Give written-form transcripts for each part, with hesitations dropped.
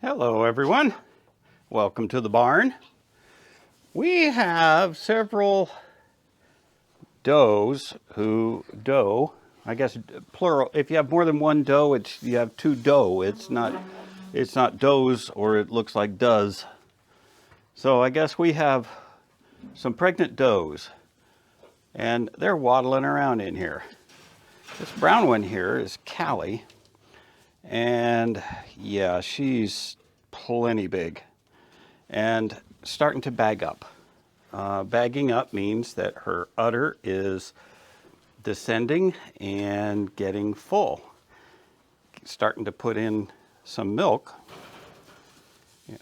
Hello everyone, welcome to the barn. We have several does I guess plural. If you have more than one doe, you have two doe. It's not does, or it looks like does. So I guess we have some pregnant does, and they're waddling around in here. This brown one here is Callie, and yeah, she's plenty big and starting to bag up. Bagging up means that her udder is descending and getting full, starting to put in some milk.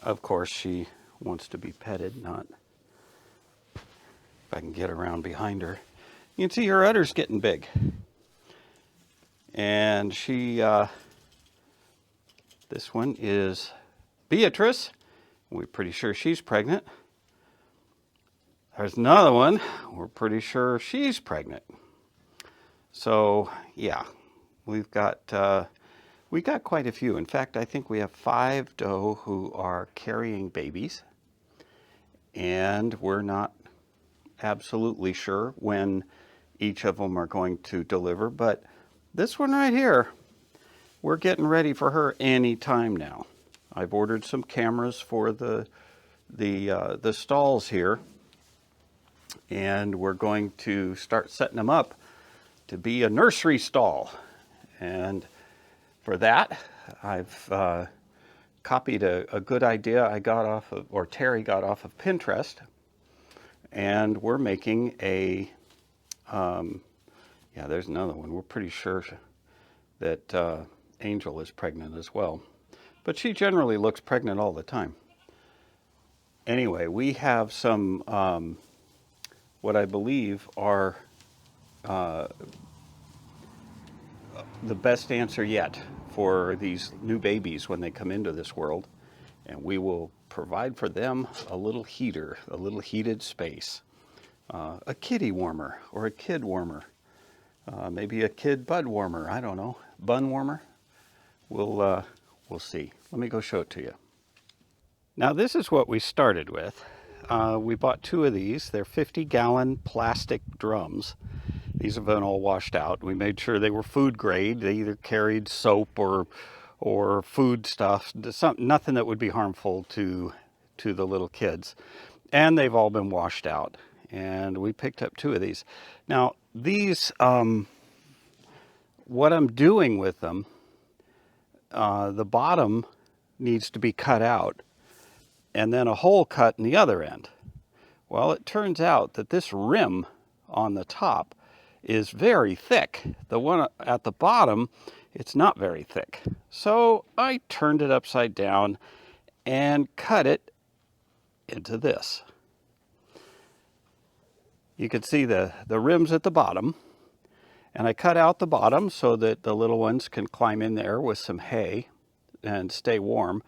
Of course, she wants to be petted, not if I can get around behind her. You can see her udder's getting big. And this one is Beatrice. We're pretty sure she's pregnant. There's another one. We're pretty sure she's pregnant. So yeah, we got quite a few. In fact, I think we have 5 doe who are carrying babies, and we're not absolutely sure when each of them are going to deliver. But this one right here, we're getting ready for her any time now. I've ordered some cameras for the stalls here, and we're going to start setting them up to be a nursery stall. And for that, I've copied a good idea I got off of, or Terry got off of Pinterest, and we're making a, yeah, there's another one. We're pretty sure that Angel is pregnant as well, but she generally looks pregnant all the time. Anyway, we have some, what I believe are the best answer yet for these new babies when they come into this world. And we will provide for them a little heater, a little heated space, a kitty warmer or a kid warmer, maybe a kid bud warmer, I don't know, bun warmer. We'll see. Let me go show it to you. Now this is what we started with. We bought 2 of these. They're 50-gallon plastic drums. These have been all washed out. We made sure they were food grade. They either carried soap or food stuff, nothing that would be harmful to the little kids. And they've all been washed out. And we picked up 2 of these. Now these, what I'm doing with them, the bottom needs to be cut out and then a hole cut in the other end. Well, it turns out that this rim on the top is very thick. The one at the bottom, it's not very thick. So I turned it upside down and cut it into this. You can see the rims at the bottom, and I cut out the bottom so that the little ones can climb in there with some hay and stay warm,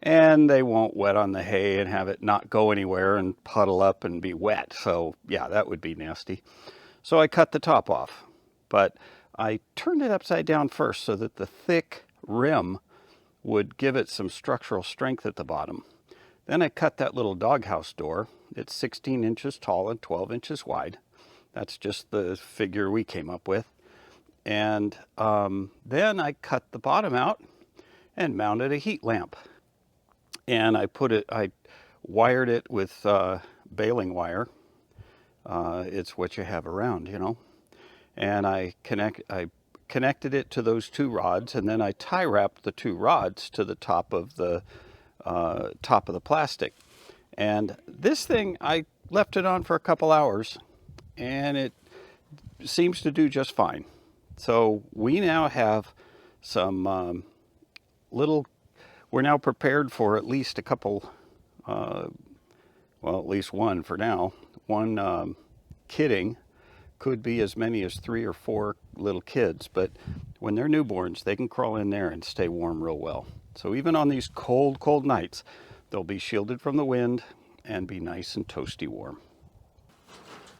and they won't wet on the hay and have it not go anywhere and puddle up and be wet. So yeah, that would be nasty. So I cut the top off, but I turned it upside down first so that the thick rim would give it some structural strength at the bottom. Then I cut that little doghouse door. It's 16 inches tall and 12 inches wide. That's just the figure we came up with. And then I cut the bottom out and mounted a heat lamp. And I wired it with baling wire. It's what you have around, you know. And I connected it to those 2 rods, and then I tie wrapped the 2 rods to the top of the plastic. And this thing, I left it on for a couple hours, and it seems to do just fine. So we now have some we're now prepared for at least a couple, well, at least one for now. One kidding, could be as many as 3 or 4 little kids, but when they're newborns, they can crawl in there and stay warm real well. So even on these cold, cold nights, they'll be shielded from the wind and be nice and toasty warm.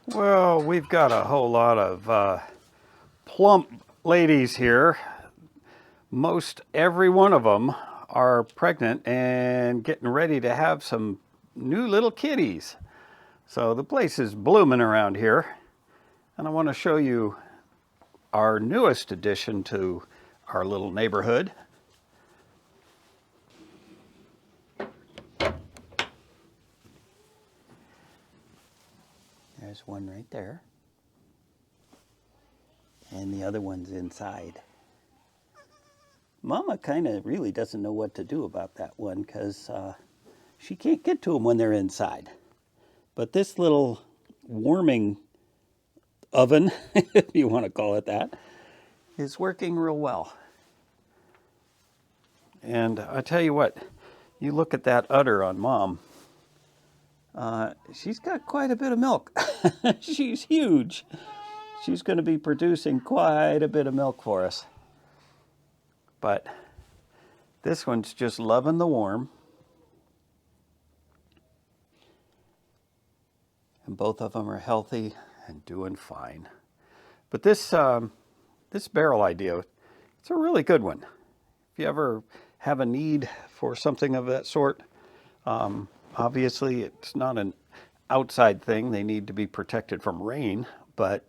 Well, we've got a whole lot of plump ladies here. Most every one of them are pregnant and getting ready to have some new little kitties. So the place is blooming around here, and I want to show you our newest addition to our little neighborhood. There's one right there, and the other one's inside. Mama kind of really doesn't know what to do about that one because she can't get to them when they're inside. But this little warming oven, if you want to call it that, is working real well. And I tell you what, you look at that udder on Mom, she's got quite a bit of milk. She's huge. She's going to be producing quite a bit of milk for us. But this one's just loving the warm. And both of them are healthy and doing fine. But this barrel idea, it's a really good one. If you ever have a need for something of that sort, obviously it's not an outside thing. They need to be protected from rain. But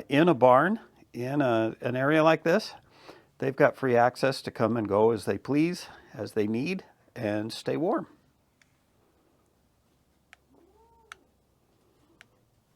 in a barn, in an area like this, they've got free access to come and go as they please, as they need, and stay warm.